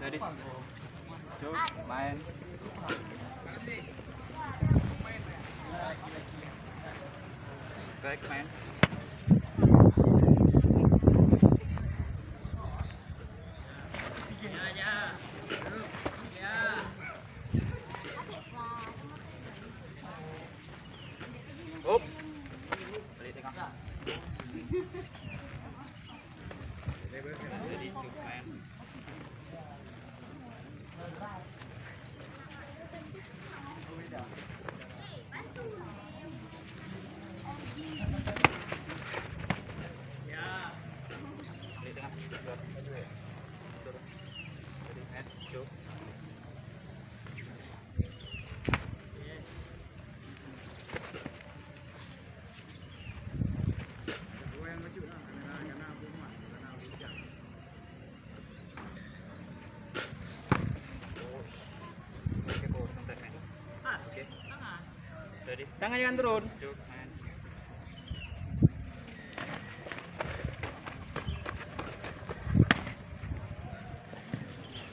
Ready? Cuk, main. Baik, main. Up. Balik tengah. Ready, cuk, main. Balik tengah. Turun. Ready, main. Cuk. Oke, santai, main. Oke. Ready? Tangan jangan turun. Cuk, main.